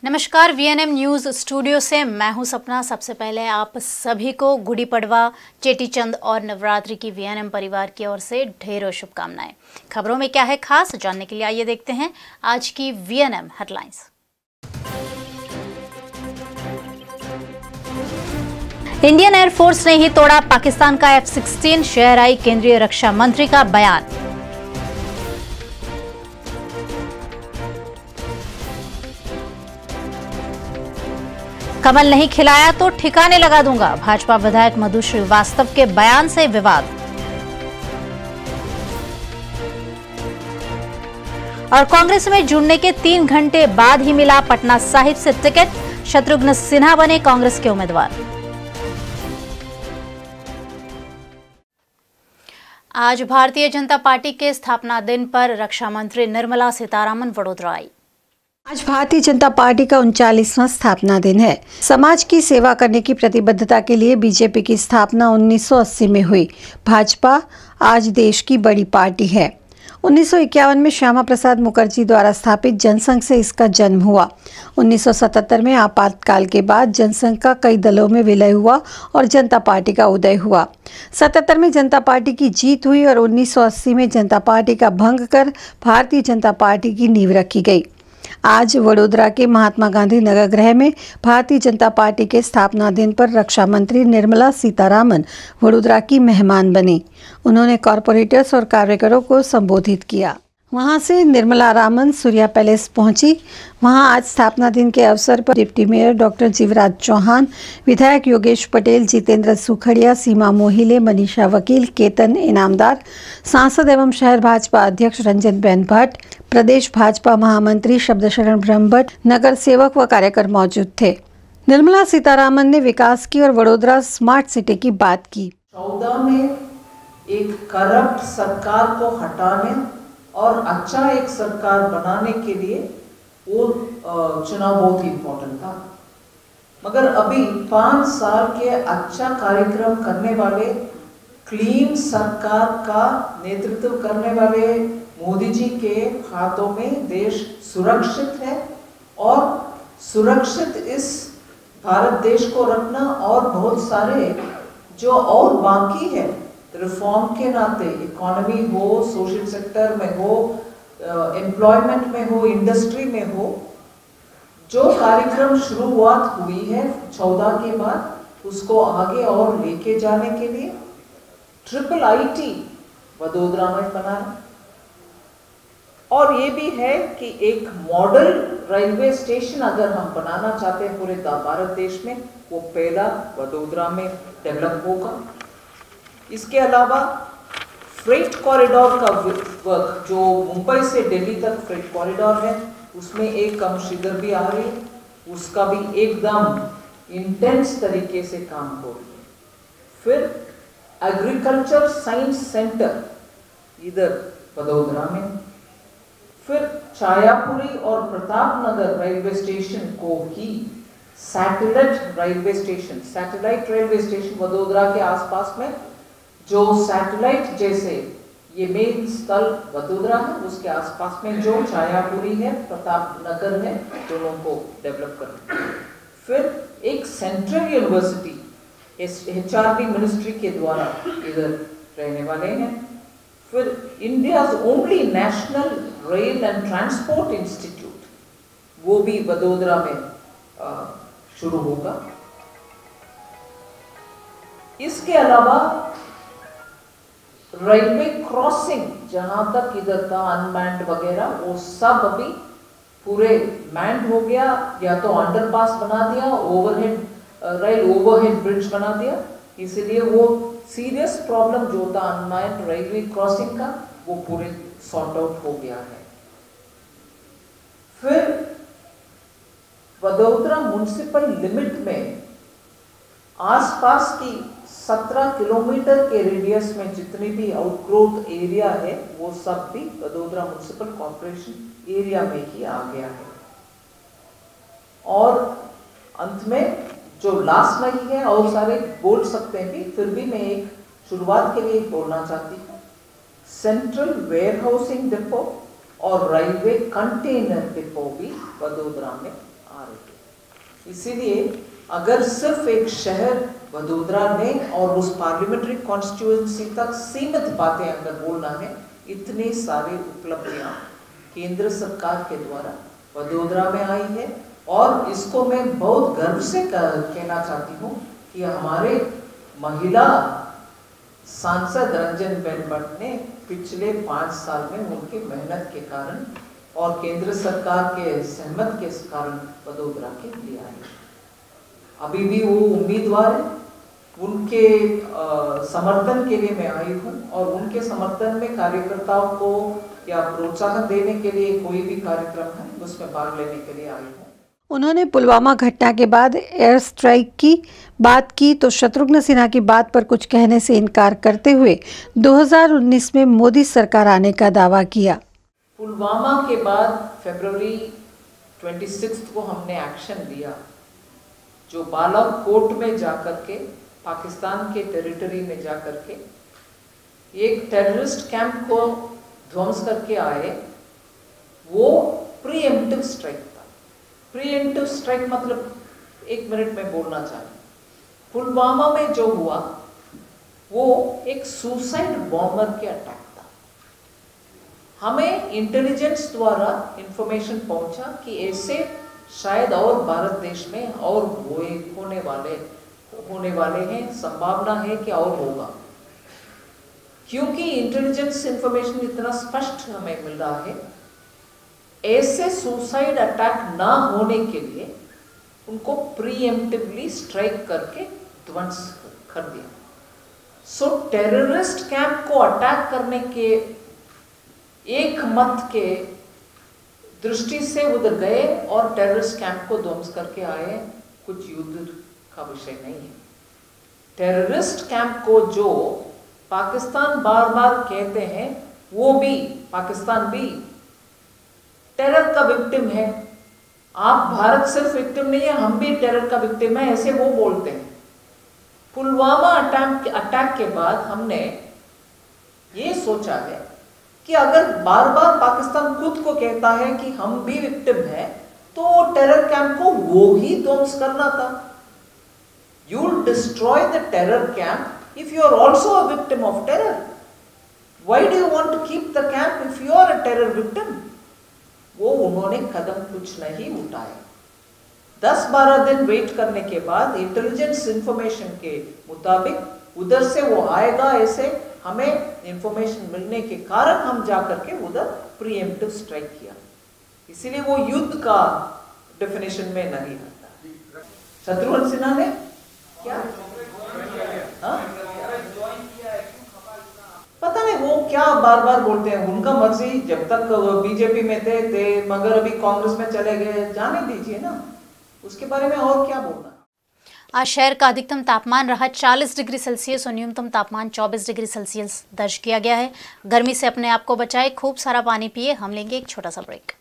नमस्कार, VNM news studio से मैं हूं सपना। सबसे पहले आप सभी को गुड़ी पड़वा, चेटीचंद और नवरात्रि की वीएनएम परिवार की ओर से ढेरों शुभकामनाएं। खबरों में क्या है खास, जानने के लिए आइए देखते हैं आज की वीएनएम हेडलाइंस। इंडियन एयरफोर्स ने ही तोड़ा पाकिस्तान का F-16, शेयर आई केंद्रीय रक्षा मंत्री का बयान। कमल नहीं खिलाया तो ठिकाने लगा दूंगा, भाजपा विधायक मधु श्रीवास्तव के बयान से विवाद। और कांग्रेस में जुड़ने के 3 घंटे बाद ही मिला पटना साहिब से टिकट, शत्रुघ्न सिन्हा बने कांग्रेस के उम्मीदवार। आज भारतीय जनता पार्टी के स्थापना दिन पर रक्षा मंत्री निर्मला सीतारमण वडोदरा आई। आज भारतीय जनता पार्टी का 39वां स्थापना दिन है। समाज की सेवा करने की प्रतिबद्धता के लिए बीजेपी की स्थापना 1980 में हुई। भाजपा आज देश की बड़ी पार्टी है। 1951 में श्यामा प्रसाद मुखर्जी द्वारा स्थापित जनसंघ से इसका जन्म हुआ। 1977 में आपातकाल के बाद जनसंघ का कई दलों में विलय हुआ और जनता पार्टी का उदय हुआ। 77 में जनता पार्टी की जीत हुई और 1980 में जनता पार्टी का भंग कर भारतीय जनता पार्टी की नींव रखी गई। आज वडोदरा के महात्मा गांधी नगर गृह में भारतीय जनता पार्टी के स्थापना दिन पर रक्षा मंत्री निर्मला सीतारमण वडोदरा की मेहमान बनी। उन्होंने कॉरपोरेटर्स और कार्यकरों को संबोधित किया। वहां से निर्मला रामन सूर्या पैलेस पहुंची। वहां आज स्थापना दिन के अवसर पर deputy mayor doctor Jivraj Chauhan, विधायक योगेश पटेल, जितेंद्र सुखड़िया, सीमा मोहिले, मनीषा वकील, केतन इनामदार, सांसद एवं शहर भाजपा अध्यक्ष रंजन बेन भट्ट, प्रदेश भाजपा महामंत्री शब्दशरण ब्रह्मभट्ट, नगर सेवक व कार्यकर मौजूद थे। निर्मला सीतारमण ने विकास की और वडोदरा स्मार्ट सिटी की बात की। 14 में एक करप्ट सरकार को हटाने और अच्छा एक सरकार बनाने के लिए वो चुनाव बहुत ही इम्पोर्टेंट था। मगर अभी 5 साल के अच्छा कार्यक्रम करने वाले, क्लीन सरकार का नेतृत्व करने वाले मोदी जी के हाथों में देश सुरक्षित है और सुरक्षित इस भारत देश को रखना और बहुत सारे जो और बाकी है रिफॉर्म के नाते, इकोनॉमी हो, सोशल सेक्टर में हो, एम्प्लॉयमेंट में हो, इंडस्ट्री में हो, जो कार्यक्रम शुरुआत हुई है 14 के बाद उसको आगे और लेके जाने के लिए IIIT वडोदरा में बनाना। और ये भी है कि एक मॉडल रेलवे स्टेशन अगर हम बनाना चाहते हैं पूरे भारत देश में, वो पहला वडोदरा में डेवलप होगा। इसके अलावा फ्रेट कॉरिडोर का वर्क जो मुंबई से दिल्ली तक फ्रेट कॉरिडोर है, उसमें एक अंश इधर भी आ रही है, उसका भी एकदम इंटेंस तरीके से काम हो रही है। फिर एग्रीकल्चर साइंस सेंटर इधर वडोदरा में, फिर छायापुरी और प्रताप नगर रेलवे स्टेशन को ही सैटेलाइट रेलवे स्टेशन वडोदरा के आसपास में, जो सैटेलाइट जैसे ये मेन स्थल वडोदरा है, उसके आसपास में जो छायापुरी है, प्रताप नगर है, दोनों को डेवलप करना। फिर एक सेंट्रल यूनिवर्सिटी HRD मिनिस्ट्री के द्वारा इधर रहने वाले हैं। फिर India's only national rail and transport institute, वो भी वडोदरा में शुरू होगा। इसके अलावा रेलवे क्रॉसिंग जहां तक इधर था अनमैन्ड वगैरह, वो सब अभी पूरे मैन्ड हो गया, या तो अंडरपास बना दिया, रेल ओवरहेड ब्रिज बना दिया। इसलिए वो सीरियस प्रॉब्लम जो था अनमैन्ड रेलवे क्रॉसिंग का, वो पूरे सॉर्ट आउट हो गया है। फिर वडोदरा म्युनिसिपल लिमिट में आसपास की 17 किलोमीटर के रेडियस में जितनी भी आउटग्रोथ एरिया है वो सब भी वडोदरा म्युनिसिपल कॉर्पोरेशन एरिया में ही आ गया है। और अंत में जो लास्ट नहीं है और सारे बोल सकते हैं भी, फिर भी मैं एक शुरुआत के लिए बोलना चाहती हूँ। सेंट्रल वेयर हाउसिंग डिपो और रेलवे कंटेनर डिपो भी वडोदरा में आ रहे हैं। इसीलिए अगर सिर्फ एक शहर वडोदरा ने और उस पार्लियामेंट्री कॉन्स्टिट्यूएंसी तक सीमित बातें अगर बोलना है, इतनी सारी उपलब्धियां केंद्र सरकार के द्वारा वडोदरा में आई है। और इसको मैं बहुत गर्व से कहना चाहती हूँ कि हमारे महिला सांसद रंजनबेन भट्ट ने पिछले 5 साल में उनकी मेहनत के कारण और केंद्र सरकार के सहमत के कारण वडोदरा के लिए आई। अभी भी वो उम्मीदवार है, उनके समर्थन के लिए मैं आई हूँ और उनके समर्थन में कार्यकर्ताओं को या प्रोत्साहन देने के लिए कोई भी कार्यक्रम है उसमें भाग लेने के लिए आई हूँ। उन्होंने पुलवामा घटना के बाद एयर स्ट्राइक की बात की तो शत्रुघ्न सिन्हा की बात पर कुछ कहने से इनकार करते हुए 2019 में मोदी सरकार आने का दावा किया। पुलवामा के बाद फरवरी 26 को हमने एक्शन लिया, जो बालाकोट में जाकर के पाकिस्तान के टेरिटरी में जाकर के एक टेररिस्ट कैंप को ध्वंस करके आए। वो प्रीएम्प्टिव स्ट्राइक था। प्रीएम्प्टिव स्ट्राइक मतलब 1 मिनट में बोलना चाहिए। पुलवामा में जो हुआ वो एक सुसाइड बॉम्बर के अटैक था। हमें इंटेलिजेंस द्वारा इंफॉर्मेशन पहुंचा कि ऐसे शायद और भारत देश में और होने वाले हैं, संभावना है कि और होगा। क्योंकि इंटेलिजेंस इंफॉर्मेशन इतना स्पष्ट हमें मिल रहा है, ऐसे सुसाइड अटैक ना होने के लिए उनको प्रीएम्प्टिवली स्ट्राइक करके ध्वंस कर दिया। सो टेररिस्ट कैंप को अटैक करने के एक मत के दृष्टि से उधर गए और टेररिस्ट कैंप को ध्वंस करके आए। कुछ युद्ध का विषय नहीं है। टेररिस्ट कैंप को जो पाकिस्तान बार बार कहते हैं, वो भी पाकिस्तान भी टेरर का विक्टिम है। आप भारत सिर्फ विक्टिम नहीं है, हम भी टेरर का विक्टिम है, ऐसे वो बोलते हैं। पुलवामा अटैक के बाद हमने ये सोचा है कि अगर बार बार पाकिस्तान खुद को कहता है कि हम भी विक्टिम हैं, तो टेरर कैंप को वो ही ध्वंस करना था। You will destroy the terror camp if you are also a victim of terror. Why do you want to keep the camp if you are a terror victim? वो उन्होंने कदम कुछ नहीं उठाया। 10-12 दिन वेट करने के बाद इंटेलिजेंस इंफॉर्मेशन के मुताबिक उधर से वो आएगा, ऐसे हमें इंफॉर्मेशन मिलने के कारण हम जाकर के उधर प्रीएम्प्टिव स्ट्राइक किया। इसीलिए वो युद्ध का डेफिनेशन में नहीं आता। शत्रुघ्न सिन्हा ने क्या पता नहीं वो क्या बार बार बोलते हैं, उनका मर्जी। जब तक बीजेपी में थे मगर अभी कांग्रेस में चले गए, जाने दीजिए ना, उसके बारे में और क्या बोलना। आज शहर का अधिकतम तापमान रहा 40 डिग्री सेल्सियस और न्यूनतम तापमान 24 डिग्री सेल्सियस दर्ज किया गया है। गर्मी से अपने आप को बचाए, खूब सारा पानी पिए। हम लेंगे एक छोटा सा ब्रेक।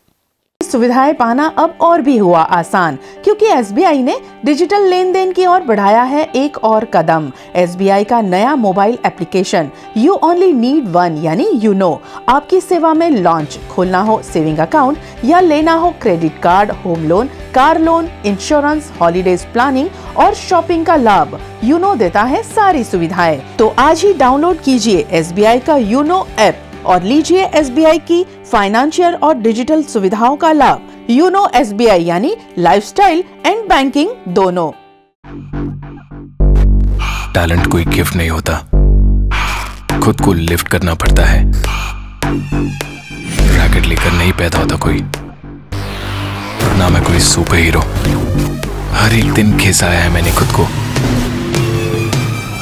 सुविधाएं पाना अब और भी हुआ आसान, क्योंकि एसबीआई ने डिजिटल लेन देन की ओर बढ़ाया है एक और कदम। एसबीआई का नया mobile application you only need one यानी यूनो आपकी सेवा में लॉन्च। खोलना हो सेविंग अकाउंट या लेना हो credit card, home loan, car loan, insurance, holidays planning और शॉपिंग का लाभ, यूनो देता है सारी सुविधाएं। तो आज ही डाउनलोड कीजिए एसबीआई का यूनो ऐप और लीजिए एसबीआई की फाइनेंशियल और डिजिटल सुविधाओं का लाभ। यूनो एसबीआई यानी लाइफस्टाइल एंड बैंकिंग दोनों। टैलेंट कोई गिफ्ट नहीं होता, खुद को लिफ्ट करना पड़ता है। रैकेट लेकर नहीं पैदा होता कोई, ना मैं कोई सुपर हीरो। हर एक दिन खिसाया है मैंने खुद को।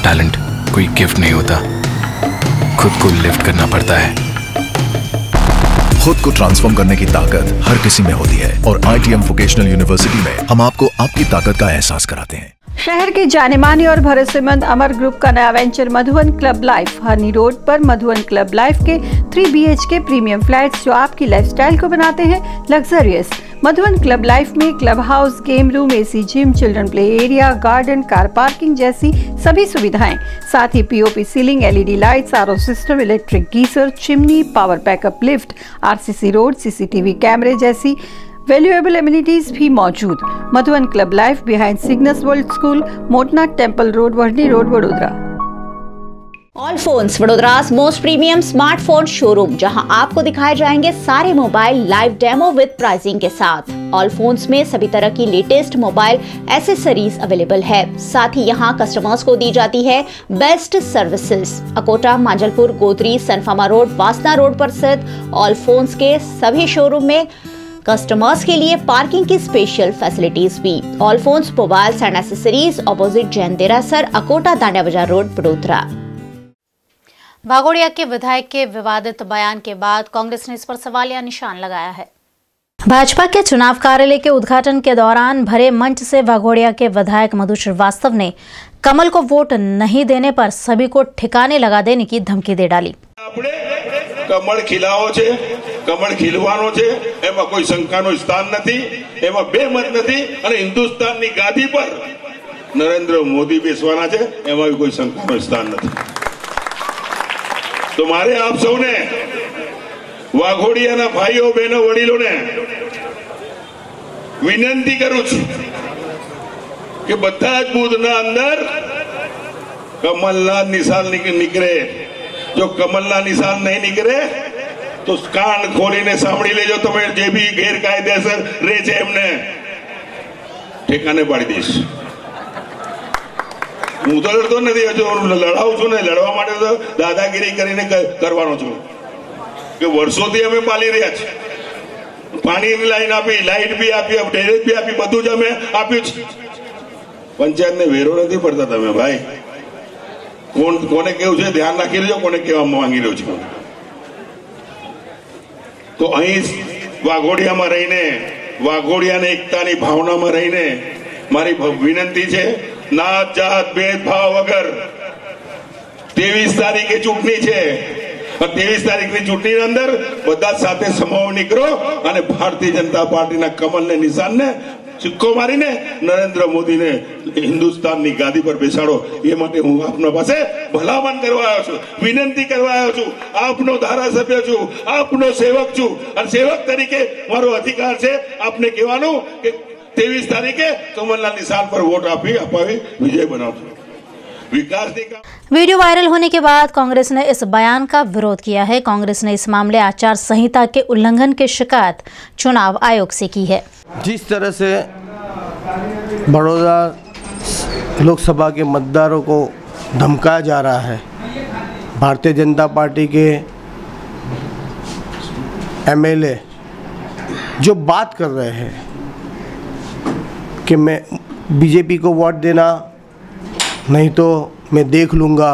टैलेंट कोई गिफ्ट नहीं होता, खुद को लिफ्ट करना पड़ता है। खुद को ट्रांसफॉर्म करने की ताकत हर किसी में होती है और ITM वोकेशनल यूनिवर्सिटी में हम आपको आपकी ताकत का एहसास कराते हैं। शहर के जाने माने और भरोसेमंद अमर ग्रुप का नया वेंचर मधुवन क्लब लाइफ हनी रोड पर मधुवन क्लब लाइफ के 3 BHK प्रीमियम फ्लैट्स जो आपकी लाइफस्टाइल को बनाते हैं लग्जरियस। मधुवन क्लब लाइफ में club house, game room, AC gym, children play area, garden, car parking जैसी सभी सुविधाएं, साथ ही POP ceiling, LED lights, RO system, electric geyser, chimney, power backup lift, RCC road, CCTV कैमरे जैसी वैल्यूएबल एमिनिटीज भी मौजूद। Madhuvan club life behind Cygnus world school, Motna temple road, Varni road, Vadodara. All phones, Vadodara's most premium smartphone showroom, जहां आपको दिखाए जाएंगे सारे mobile live demo with pricing के साथ। ऑल फोन्स में सभी तरह की लेटेस्ट मोबाइल एसेसरीज अवेलेबल है। साथ ही यहां कस्टमर्स को दी जाती है best services. Akota, Manjalpur, Gotri, Sun Pharma road, Vasna road पर स्थित ऑल फोन्स के सभी शोरूम में कस्टमर्स के लिए पार्किंग की स्पेशल फैसिलिटीज भी। All phones mobiles and accessories, opposite Jain Derasar, Akota, Dandia Bazaar road, Vadodara. Waghodia के विधायक के विवादित बयान के बाद कांग्रेस ने इस पर सवालिया निशान लगाया है। भाजपा के चुनाव कार्यालय के उद्घाटन के दौरान भरे मंच से वाघोड़िया के विधायक मधु श्रीवास्तव ने कमल को वोट नहीं देने पर सभी को ठिकाने लगा देने की धमकी दे डाली। कमल खिलाओ छे, कमल खिलवानो छे, एमां कोई शंकानो स्थान नथी, एमां बेमत नथी अने हिंदुस्ताननी गादी पर नरेंद्र मोदी बेसवाना छे, एमां भी कोई शंकानो स्थान नथी। तो मारे आप सौने वाघोड़ियाना भाईओ बहनों वडीलोने विनंती करूं छुं कि बधा ज बूथना अंदर कमलना निशान निकले। जो कमलना निशान नहीं निकले तो कान खोलीने सांभળી लेजो, तमे जे भी गैरकायदेसर रे छे एमने ठेकाने पाड़ी दईश। હું તો લડતો નથી, હજુ લડાવું છું ને, લડવા માટે તો દાદાગીરી કરીને કરવાનો છું કે વર્ષોથી અમે પાલી રહ્યા છીએ। પાણીની લાઈન આપી, લાઈટ બી આપી, ડેરેજ બી આપી, બધું જ અમે આપ્યું છે। પંચાયતને વેરો નથી પડતા તમે ભાઈ। કોને કેવું છે ધ્યાન રાખી લેજો, કોને કેવા માંગી રહ્યો છે। તો અહીં વાઘોડિયામાં રહીને, વાઘોડિયાને એકતાની ભાવનામાં રહીને મારી વિનંતી છે, નાત જાત ભેદભાવ વગર 23 તારીખે ચૂંટણી છે। 23 તારીખની ચૂંટણીની અંદર બધા સાથે સમૂહ નીકળો અને ભારતીય જનતા પાર્ટીના કમલને નિશાનને સિક્કો મારીને નરેન્દ્ર મોદીને હિન્દુસ્તાનની ગાદી પર બેસાડો। એ માટે હું આપના પાસે ભલામણ કરવા આવ્યો છું, વિનંતી કરવા આવ્યો છું। આપનો ધારાસભ્ય છું, આપનો સેવક છું અને સેવક તરીકે મારો અધિકાર છે આપને કહેવાનું કે 23 તારીખે કમલના નિશાન પર વોટ અપાવી વિજય બનાવજો। वीडियो वायरल होने के बाद कांग्रेस ने इस बयान का विरोध किया है। कांग्रेस ने इस मामले आचार संहिता के उल्लंघन की शिकायत चुनाव आयोग से की है। जिस तरह से बड़ौदा लोकसभा के मतदारों को धमकाया जा रहा है, भारतीय जनता पार्टी के MLA जो बात कर रहे हैं कि मैं बीजेपी को वोट देना, नहीं तो मैं देख लूँगा,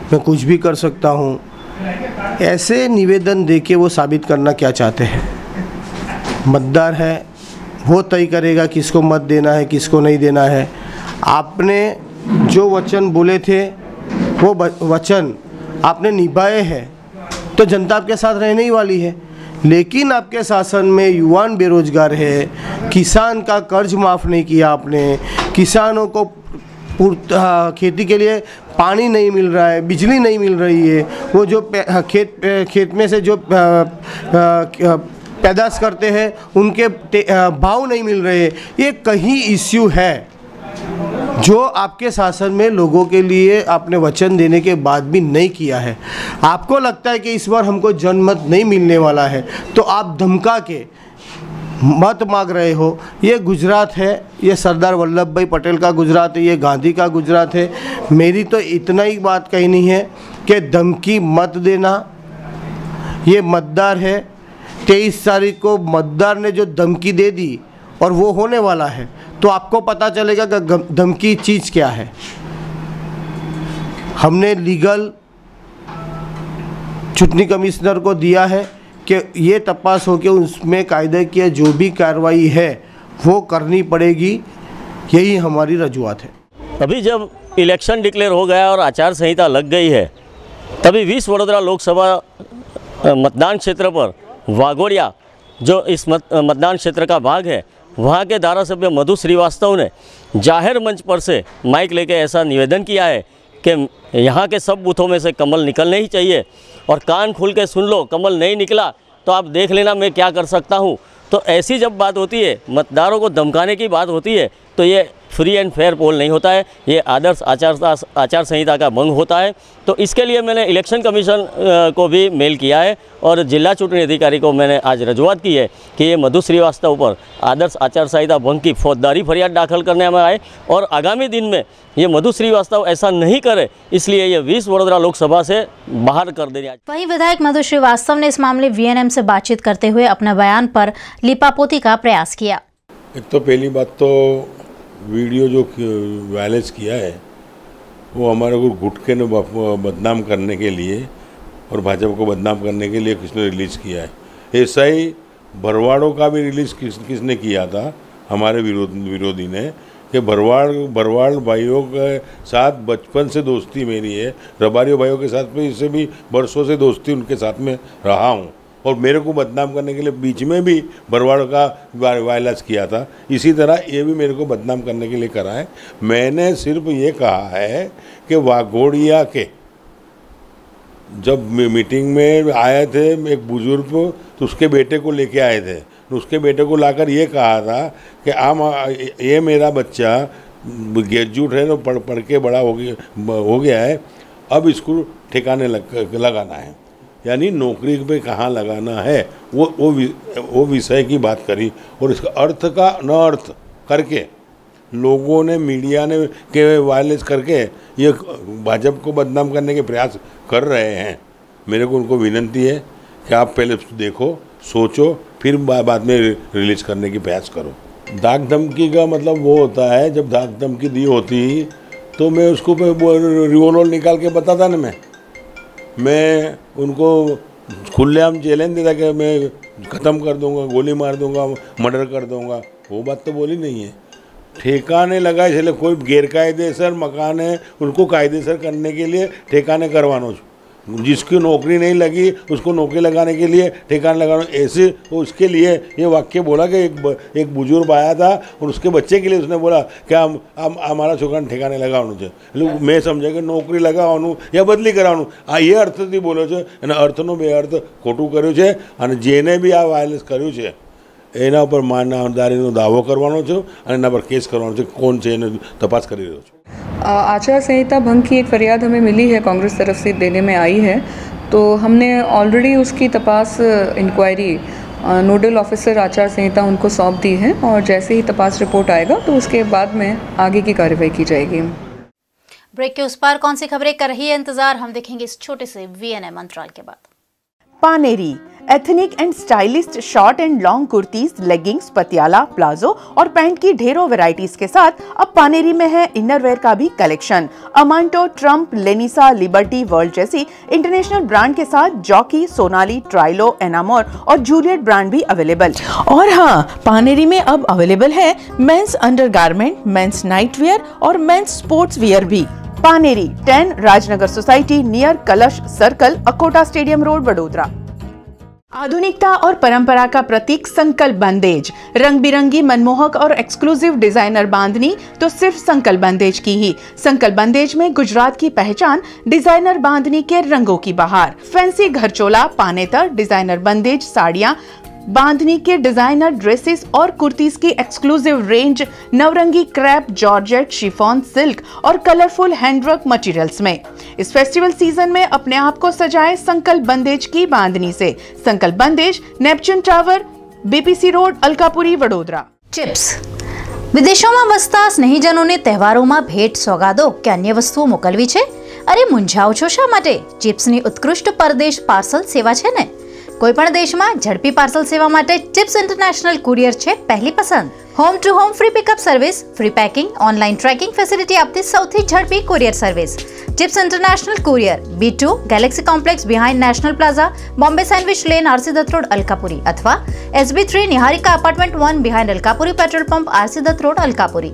मैं कुछ भी कर सकता हूँ, ऐसे निवेदन देके वो साबित करना क्या चाहते हैं? मतदार है, वो तय करेगा किसको मत देना है, किसको नहीं देना है। आपने जो वचन बोले थे वो वचन आपने निभाए हैं, तो जनता आपके साथ रहने ही वाली है। लेकिन आपके शासन में युवान बेरोजगार है, किसान का कर्ज माफ़ नहीं किया आपने, किसानों को खेती के लिए पानी नहीं मिल रहा है, बिजली नहीं मिल रही है, वो जो खेत में से जो पैदाश करते हैं उनके भाव नहीं मिल रहे। ये कई इश्यू है जो आपके शासन में लोगों के लिए आपने वचन देने के बाद भी नहीं किया है। आपको लगता है कि इस बार हमको जनमत नहीं मिलने वाला है, तो आप धमका के मत मांग रहे हो। ये गुजरात है, ये सरदार वल्लभ भाई पटेल का गुजरात है, ये गांधी का गुजरात है। मेरी तो इतना ही बात कहनी है कि धमकी मत देना। ये मतदार है, 23 तारीख को मतदार ने जो धमकी दे दी और वो होने वाला है, तो आपको पता चलेगा कि धमकी चीज़ क्या है। हमने लीगल चुनाव कमिश्नर को दिया है कि ये तपास हो के उसमें कायदे की जो भी कार्रवाई है वो करनी पड़ेगी। यही हमारी रजूआत है। अभी जब इलेक्शन डिक्लेयर हो गया और आचार संहिता लग गई है, तभी 20 वडोदरा लोकसभा मतदान क्षेत्र पर वाघोड़िया जो इस मतदान क्षेत्र का भाग है, वहाँ के धारासभ्य मधु श्रीवास्तव ने जाहिर मंच पर से माइक लेके ऐसा निवेदन किया है कि यहाँ के सब बूथों में से कमल निकलने ही चाहिए और कान खोल के सुन लो, कमल नहीं निकला तो आप देख लेना मैं क्या कर सकता हूँ। तो ऐसी जब बात होती है, मतदारों को धमकाने की बात होती है, तो ये फ्री एंड फेयर पोल नहीं होता है, ये आदर्श आचार संहिता का भंग होता है। तो इसके लिए मैंने इलेक्शन कमीशन को भी मेल किया है और जिला चुनाव अधिकारी को मैंने आज रजूआत की है कि ये मधु श्रीवास्तव पर आदर्श आचार संहिता भंग की फौजदारी फरियाद दाखिल करने में आए और आगामी दिन में ये मधु श्रीवास्तव ऐसा नहीं करे, इसलिए ये 20 वडोदरा लोकसभा से बाहर कर देने। वहीं विधायक मधु श्रीवास्तव ने इस मामले वीएनएम से बातचीत करते हुए अपने बयान पर लिपापोती का प्रयास किया। एक तो पहली बात तो वीडियो जो वायरलेस किया है वो हमारे को गुटके ने बदनाम करने के लिए और भाजपा को बदनाम करने के लिए किसने रिलीज़ किया है। ऐसा ही भरवाड़ों का भी रिलीज़ किसने किया था, हमारे विरोधी ने, कि भरवाड़ भाइयों के साथ बचपन से दोस्ती मेरी है, रबारियों भाइयों के साथ में इससे भी बरसों से दोस्ती उनके साथ में रहा हूँ और मेरे को बदनाम करने के लिए बीच में भी भरवाड़ का वायरलेस किया था। इसी तरह ये भी मेरे को बदनाम करने के लिए करा है। मैंने सिर्फ ये कहा है कि वाघोड़िया के जब मीटिंग में आए थे एक बुजुर्ग को, तो उसके बेटे को लेके आए थे, तो उसके बेटे को लाकर ये कहा था कि ये मेरा बच्चा ग्रेजुएट है, तो पढ़ के बड़ा हो गया है, अब इसको ठिकाने लगाना है, यानी नौकरी पे कहाँ लगाना है वो विषय की बात करी। और इसका अर्थ का न अर्थ करके लोगों ने, मीडिया ने के वायरलेस करके ये भाजपा को बदनाम करने के प्रयास कर रहे हैं। मेरे को उनको विनती है कि आप पहले देखो, सोचो, फिर बाद में रिलीज करने की प्रयास करो। दाग धमकी का मतलब वो होता है, जब दाग धमकी दी होती तो मैं उसको रिवॉल्वर निकाल के बताता ना, मैं उनको खुलेआम चैलेंज देता कि मैं ख़त्म कर दूंगा, गोली मार दूंगा, मर्डर कर दूंगा। वो बात तो बोली नहीं है। ठेकाने लगाए, चले कोई गैरकायदेसर मकान है उनको कायदेसर करने के लिए ठेकाने करवाना, जिसकी नौकरी नहीं लगी उसको नौकरी लगाने के लिए ठेकाने लगाना। ऐसे उसके लिए ये वाक्य बोला कि एक बुजुर्ग आया था और उसके बच्चे के लिए उसने बोला कि हमारा छोकरा ठेकाने लगावनु है। मैं समझा कि नौकरी लगावनु या बदली करावनु, आ ये अर्थથી બોલ્યો છે અને અર્થનો બે અર્થ ખોટું કર્યું છે અને જેને બી આ વાયરલેસ કર્યું છે એના ઉપર માનદારીનો દાવો કરવાનો છે અને એના પર કેસ કરવાનો છે। કોણ છે એને તપાસ કરી રહ્યો છું। आचार संहिता भंग की एक फरियाद हमें मिली है, कांग्रेस तरफ से देने में आई है, तो हमने ऑलरेडी उसकी तपास इंक्वायरी नोडल ऑफिसर आचार संहिता उनको सौंप दी है और जैसे ही तपास रिपोर्ट आएगा तो उसके बाद में आगे की कार्रवाई की जाएगी। ब्रेक के उस पार कौन सी खबरें कर रही है इंतजार, हम देखेंगे इस छोटे से वीएनएम अंतराल के बाद। Paneri ethnic and stylist short and long kurtis, leggings, Patiala, palazzo और पैंट की ढेरों वैरायटीज के साथ अब पानेरी में है इनरवेयर का भी कलेक्शन। अमांटो, ट्रम्प, लेनिसा, लिबर्टी, वर्ल्ड जैसी इंटरनेशनल ब्रांड के साथ जॉकी, सोनाली, ट्राइलो, एनामोर और जूलियट ब्रांड भी अवेलेबल। और हाँ, पानेरी में अब अवेलेबल है men's undergarment, men's night wear और मेंस स्पोर्ट्स वियर भी। Paneri 10 Rajnagar society near Kalash circle, Akota stadium road, Vadodara. आधुनिकता और परंपरा का प्रतीक संकल्प बंदेज, रंग बिरंगी, मनमोहक और एक्सक्लूसिव डिजाइनर बांधनी तो सिर्फ संकल्प बंदेज की ही। संकल्प बंदेज में गुजरात की पहचान डिजाइनर बांधनी के रंगों की बहार। फैंसी घरचोला, पानेतर, डिजाइनर बंदेज, साड़ियां, बांधनी के डिजाइनर ड्रेसेस और कुर्तीज की एक्सक्लूसिव रेंज नवरंगी क्रैप, जॉर्जेट, शिफॉन, सिल्क और कलरफुल हैंडवर्क मटेरियल्स में। इस फेस्टिवल सीजन में अपने आप को सजाए संकल्प बंदेज की बांधनी से। Sankalp Bandhej, Neptune tower, BPC road, Alkapuri, Vadodara. Chips વિદેશોમાં વસતા સ્નેહીજનોને તહેવારોમાં ભેટ સોગાદો કે અન્ય વસ્તુઓ મોકલવી છે? અરે મૂંઝાઓ છો શા માટે? ચિપ્સની ઉત્કૃષ્ટ પરદેશ પાર્સલ સેવા છે ને। કોઈપણ દેશમાં ઝડપી પાર્સલ સેવા માટે ચિપ્સ ઇન્ટરનેશનલ કુરિયર છે પહેલી પસંદ। Home to home free pickup service, free packing, online tracking facility આપતી સૌથી ઝડપી courier service Chips international courier, B2 Galaxy complex behind national plaza, Bombay sandwich lane, RC Dutt road, Alkapuri, अथवा SB3 Niharika apartment 1 behind Alkapuri petrol pump, RC Dutt road, Alkapuri.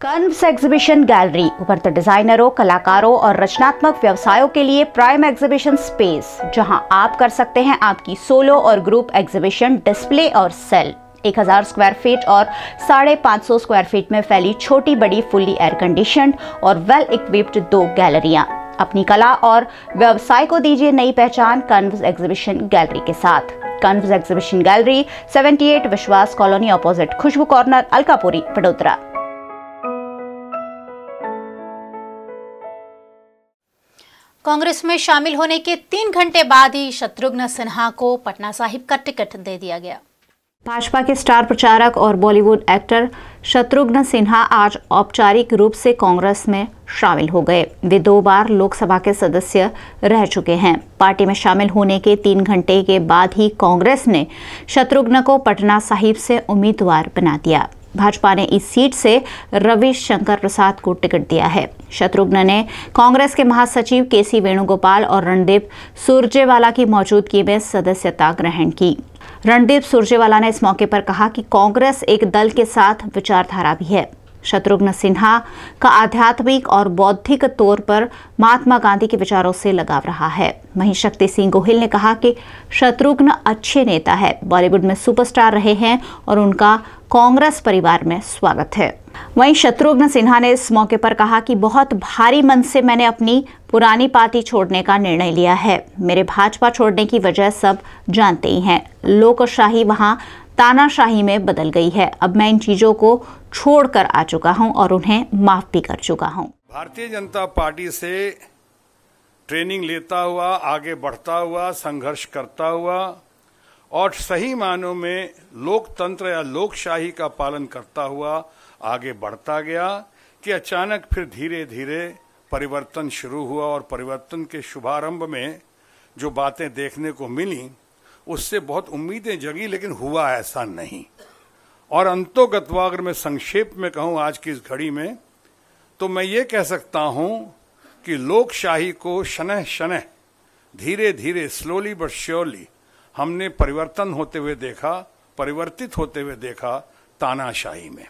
Canvas exhibition gallery उभरते डिजाइनरों, कलाकारों और रचनात्मक व्यवसायों के लिए प्राइम एग्जीबिशन स्पेस, जहां आप कर सकते हैं आपकी सोलो और ग्रुप एग्जीबिशन, डिस्प्ले और सेल। 1000 स्क्वायर फीट और 550 स्क्वायर फीट में फैली छोटी बड़ी फुल्ली एयर कंडीशनड और वेल इक्विप्ड 2 गैलरियां। अपनी कला और व्यवसाय को दीजिए नई पहचान कन्व्स एग्जीबिशन गैलरी के साथ। कन्व्स एग्जीबिशन गैलरी 78 विश्वास कॉलोनी अपोजिट खुशबू कॉर्नर, अलकापुरी, वडोदरा। कांग्रेस में शामिल होने के 3 घंटे बाद ही शत्रुघ्न सिन्हा को पटना साहिब का टिकट दे दिया गया। भाजपा के स्टार प्रचारक और बॉलीवुड एक्टर शत्रुघ्न सिन्हा आज औपचारिक रूप से कांग्रेस में शामिल हो गए। वे 2 बार लोकसभा के सदस्य रह चुके हैं। पार्टी में शामिल होने के 3 घंटे के बाद ही कांग्रेस ने शत्रुघ्न को पटना साहिब से उम्मीदवार बना दिया। भाजपा ने इस सीट से रविशंकर प्रसाद को टिकट दिया है। शत्रुघ्न ने कांग्रेस के महासचिव केसी वेणुगोपाल और रणदीप सुरजेवाला की मौजूदगी में सदस्यता ग्रहण की। रणदीप सुरजेवाला ने इस मौके पर कहा कि कांग्रेस एक दल के साथ विचारधारा भी है। शत्रुघ्न सिन्हा का आध्यात्मिक और बौद्धिक तौर पर महात्मा गांधी के विचारों से लगाव रहा है। वहीं शक्ति सिंह गोहिल ने कहा कि शत्रुघ्न अच्छे नेता है, बॉलीवुड में सुपरस्टार रहे हैं और उनका कांग्रेस परिवार में स्वागत है। वहीं शत्रुघ्न सिन्हा ने इस मौके पर कहा कि बहुत भारी मन से मैंने अपनी पुरानी पार्टी छोड़ने का निर्णय लिया है। मेरे भाजपा छोड़ने की वजह सब जानते ही हैं। लोकशाही वहां तानाशाही में बदल गई है। अब मैं इन चीजों को छोड़कर आ चुका हूं और उन्हें माफ भी कर चुका हूं। भारतीय जनता पार्टी से ट्रेनिंग लेता हुआ, आगे बढ़ता हुआ, संघर्ष करता हुआ और सही मायनों में लोकतंत्र या लोकशाही का पालन करता हुआ आगे बढ़ता गया कि अचानक फिर धीरे धीरे परिवर्तन शुरू हुआ और परिवर्तन के शुभारंभ में जो बातें देखने को मिली उससे बहुत उम्मीदें जगी, लेकिन हुआ ऐसा नहीं। और अंतोगत्वा अगर मैं संक्षेप में कहूं आज की इस घड़ी में, तो मैं ये कह सकता हूं कि लोकशाही को शनह शनह धीरे धीरे स्लोली बट श्योरली हमने परिवर्तन होते हुए देखा, परिवर्तित होते हुए देखा तानाशाही में।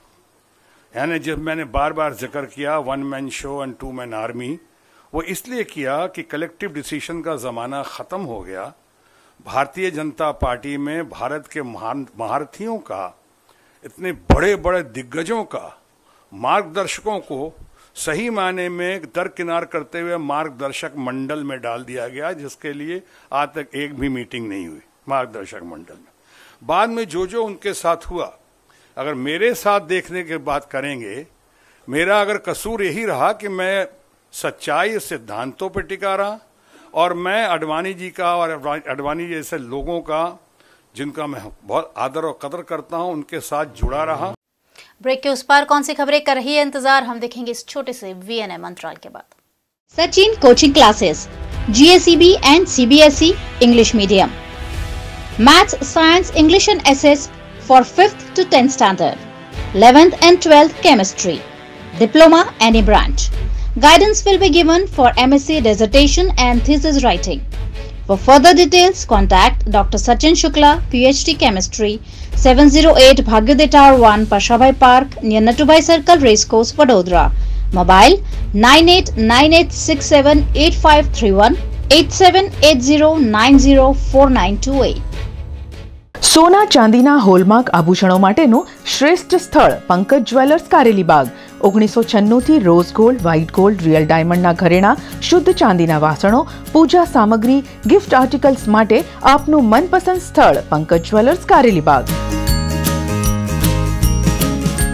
यानी जब मैंने बार बार जिक्र किया 1 man show and 2 man army, वो इसलिए किया कि कलेक्टिव डिसीजन का जमाना खत्म हो गया। भारतीय जनता पार्टी में भारत के महारथियों का, इतने बड़े बड़े दिग्गजों का, मार्गदर्शकों को सही मायने में दरकिनार करते हुए मार्गदर्शक मंडल में डाल दिया गया, जिसके लिए आज तक एक भी मीटिंग नहीं हुई मार्गदर्शक मंडल में। बाद में जो जो उनके साथ हुआ, अगर मेरे साथ देखने की बात करेंगे, मेरा अगर कसूर यही रहा कि मैं सच्चाई सिद्धांतों पर टिका रहा और मैं अडवाणी जी का और अडवाणी जैसे लोगों का, जिनका मैं बहुत आदर और कदर करता हूं, उनके साथ जुड़ा रहा। ब्रेक के उस पार कौन सी खबरें कर रही है इंतजार, हम देखेंगे इस छोटे से VNM अंतराल के बाद। Sachin coaching classes, GSEB and CBSE English medium, maths, science, English and SS for 5th to 10th standard, 11th and 12th chemistry, diploma any branch. Guidance will be given for MSc dissertation and thesis writing. For further details, contact Dr. Sachin Shukla, PhD Chemistry, 708 Bhagyodaya Tower 1, Pashabhai Park, near Natubai Circle, Racecourse, Vadodara. Mobile 9898678531, 8780904928. સોના ચાંદીના hallmark આભૂષણો માટેનું શ્રેષ્ઠ સ્થળ Pankaj jewellers Karelibaug. 1996 થી rose gold, white gold, real ડાયમંડના ઘરેણા, શુદ્ધ ચાંદીના વાસણો, પૂજા સામગ્રી, ગિફ્ટ આર્ટિકલ્સ માટે આપનું મનપસંદ સ્થળ પંકજ જ્વેલર્સ કારેલીબાગ।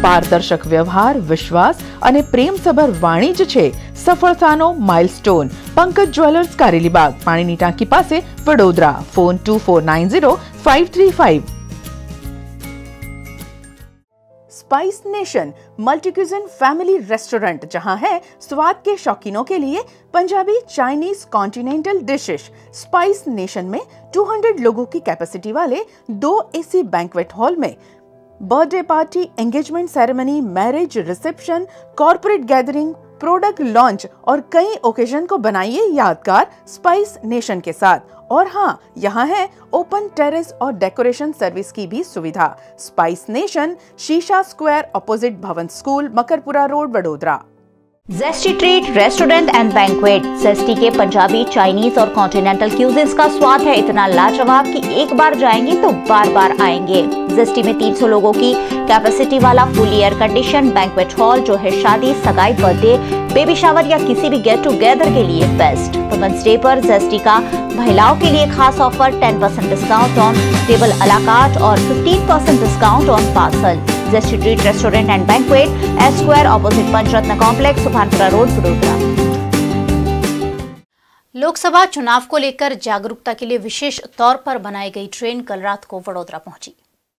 પારદર્શક વ્યવહાર, વિશ્વાસ અને પ્રેમસભર વાણિજ્ય છે સફળતાનો માઇલસ્ટોન। પંકજ જ્વેલર્સ કારેલીબાગ, પાણીની ટાંકી પાસે, Vadodara. Phone 24905335। Spice nation multi cuisine family restaurant, जहां है स्वाद के शौकीनों के लिए Punjabi, Chinese, continental dishes. Spice nation में 200 लोगों की कैपेसिटी वाले 2 AC बैंक्वेट हॉल में birthday party, engagement ceremony, marriage, reception, corporate gathering product launch और कई ओकेजन को बनाइए यादगार स्पाइस नेशन के साथ। और हाँ, यहाँ है ओपन टेरेस और डेकोरेशन सर्विस की भी सुविधा। स्पाइस नेशन, शीशा स्क्वायर अपोजिट भवन school, Makarpura road, Vadodara. Zesty treat restaurant and banquet. Zesty के पंजाबी, चाइनीज और कॉन्टिनेंटल क्यूजिन्स का स्वाद है इतना लाजवाब कि एक बार जाएंगे तो बार बार आएंगे। जेस्टी में 300 लोगों की कैपेसिटी वाला fully air condition banquet hall जो है शादी, सगाई, बर्थडे, बेबी शावर या किसी भी गेट टुगेदर के लिए बेस्ट। वुमेन्स डे पर जेस्टी का महिलाओं के लिए खास offer 10% discount on table a la carte और 15% discount on parcel. Zesty treat restaurant and banquet, S square opposite Panchratna complex, Subhanpura road, Vadodara. Lok Sabha चुनाव को लेकर जागरूकता के लिए विशेष तौर पर बनाई गई ट्रेन कल रात को वडोदरा पहुंची।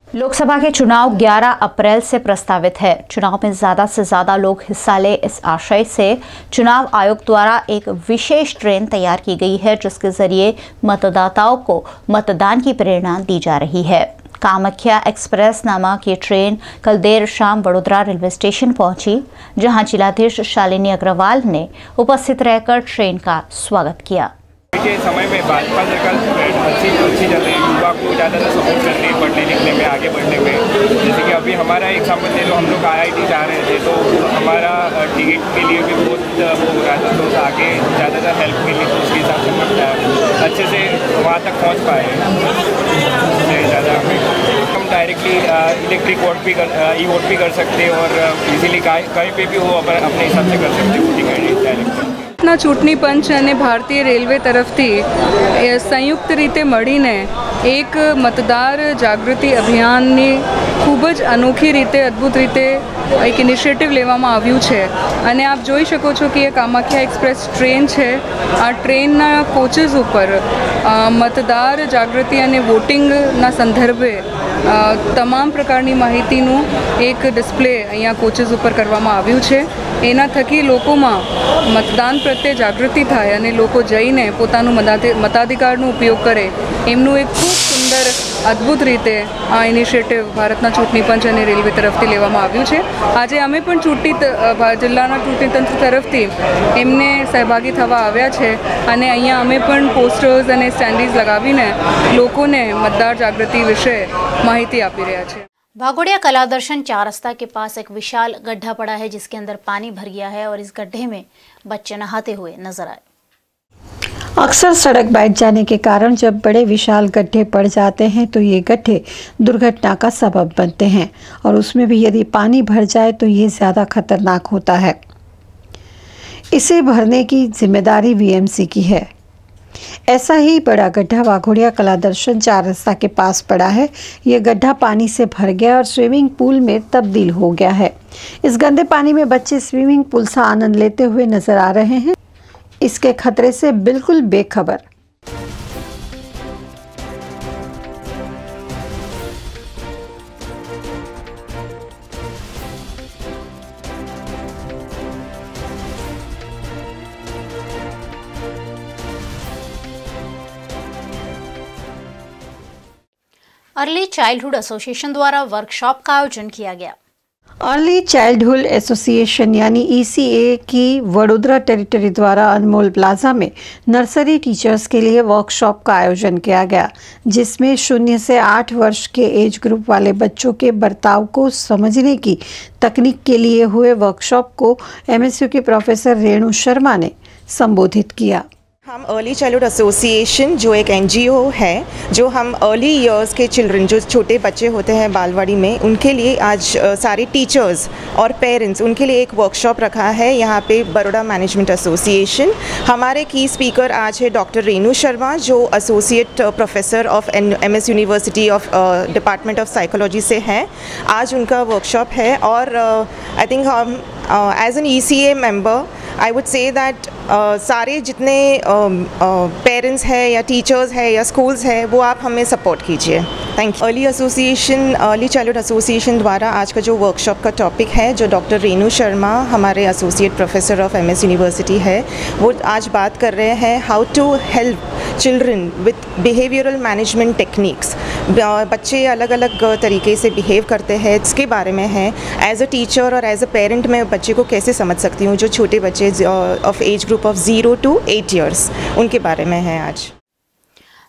लोकसभा के चुनाव 11 अप्रैल से प्रस्तावित है। चुनाव में ज्यादा से ज्यादा लोग हिस्सा ले, इस आशय से चुनाव आयोग द्वारा एक विशेष ट्रेन तैयार की गई है जिसके जरिए मतदाताओं को मतदान की प्रेरणा दी जा रही है। कामाख्या एक्सप्रेस नामक ये ट्रेन कल देर शाम वडोदरा रेलवे स्टेशन पहुंची, जहां जिलाधीश शालिनी अग्रवाल ने उपस्थित रहकर ट्रेन का स्वागत किया। के समय में भाजपा सरकार अच्छी चल रही है, युवा को ज़्यादातर सपोर्ट कर रही है पढ़ने लिखने में, आगे बढ़ने में। जैसे कि अभी हमारा एग्जाम्पल ले लो, हम लोग IIT जा रहे थे तो हमारा टिकट के लिए भी बहुत वो हो रहा था, तो आगे ज़्यादातर हेल्प मिली, तो उसके हिसाब से अच्छे से वहाँ तक पहुँच पाए। ज़्यादा हम डायरेक्टली इलेक्ट्रिक वोट भी ई वोट भी कर सकते और इजीली कहीं पे भी वो अपने हिसाब से कर सकते वोटिंग डायरेक्ट। ના ચૂંટણી પંચ અને ભારતીય રેલવે તરફથી સંયુક્ત રીતે મળીને એક મતદાર જાગૃતિ અભિયાનની ખૂબ જ અનોખી રીતે, અદ્ભુત રીતે એક ઇનિશિયેટિવ લેવામાં આવ્યું છે। અને આપ જોઈ શકો છો કે એ કામાખ્યા એક્સપ્રેસ ટ્રેન છે। આ ટ્રેનના કોચેસ ઉપર મતદાર જાગૃતિ અને વોટિંગના સંદર્ભે તમામ પ્રકારની માહિતીનું એક ડિસ્પ્લે અહીંયા કોચેસ ઉપર કરવામાં આવ્યું છે। એના થકી લોકોમાં મતદાન પ્રત્યે જાગૃતિ થાય અને લોકો જઈને પોતાનું મતાધિકારનો ઉપયોગ કરે, એમનું એક ખૂબ સુંદર અદ્ભુત રીતે આ ઇનિશિયેટિવ ભારતના ચૂંટણી પંચ અને રેલવે તરફથી લેવામાં આવ્યું છે। આજે અમે પણ જિલ્લાના ચૂંટણી તંત્ર તરફથી એમને સહભાગી થવા આવ્યા છે અને અહીંયા અમે પણ પોસ્ટર્સ અને સ્ટેન્ડીઝ લગાવીને લોકોને મતદાર જાગૃતિ વિશે માહિતી આપી રહ્યા છે। वाघोड़िया कला दर्शन 4 रास्ता के पास एक विशाल गड्ढा पड़ा है जिसके अंदर पानी भर गया है और इस गड्ढे में बच्चे नहाते हुए नजर आए। अक्सर सड़क बैठ जाने के कारण जब बड़े विशाल गड्ढे पड़ जाते हैं तो ये गड्ढे दुर्घटना का सबब बनते हैं और उसमें भी यदि पानी भर जाए तो ये ज़्यादा खतरनाक होता है। इसे भरने की जिम्मेदारी VMC की है। ऐसा ही बड़ा गड्ढा वाघोड़िया कला दर्शन 4 रास्ता के पास पड़ा है। यह गड्ढा पानी से भर गया और स्विमिंग पूल में तब्दील हो गया है। इस गंदे पानी में बच्चे स्विमिंग पूल से आनंद लेते हुए नजर आ रहे हैं, इसके खतरे से बिल्कुल बेखबर। अर्ली चाइल्डहुड एसोसिएशन द्वारा वर्कशॉप का आयोजन किया गया। अर्ली चाइल्डहुड एसोसिएशन यानी ECA की वडोदरा टेरिटरी द्वारा अनमोल प्लाजा में नर्सरी टीचर्स के लिए वर्कशॉप का आयोजन किया गया, जिसमें 0 से 8 वर्ष के एज ग्रुप वाले बच्चों के बर्ताव को समझने की तकनीक के लिए हुए वर्कशॉप को MSU के प्रोफेसर रेणु शर्मा ने संबोधित किया। हम अर्ली चाइल्डहुड एसोसिएशन जो एक NGO है, जो हम अर्ली ईयर्स के चिल्ड्रन, जो छोटे बच्चे होते हैं बालवाड़ी में, उनके लिए आज सारे टीचर्स और पेरेंट्स उनके लिए एक वर्कशॉप रखा है यहाँ पे बड़ौदा मैनेजमेंट एसोसिएशन। हमारे की स्पीकर आज है डॉक्टर रेणु शर्मा, जो associate professor of MS university of department of psychology से हैं। आज उनका वर्कशॉप है और आई थिंक हम as an ECA member I would say that सारे जितने पेरेंट्स हैं या टीचर्स हैं या स्कूल्स हैं, वो आप हमें सपोर्ट कीजिए। Thank you. Early childhood association द्वारा आज का जो वर्कशॉप का टॉपिक है, जो डॉक्टर रेणु शर्मा हमारे associate professor of MS university है, वो आज बात कर रहे हैं how to help children with behavioural management techniques. बच्चे अलग अलग तरीके से बिहेव करते हैं, इसके बारे में है। एज अ टीचर और एज अ पेरेंट मैं बच्चे को कैसे समझ सकती हूँ, जो छोटे बच्चे of age group of 0 to 8 years, उनके बारे में है आज।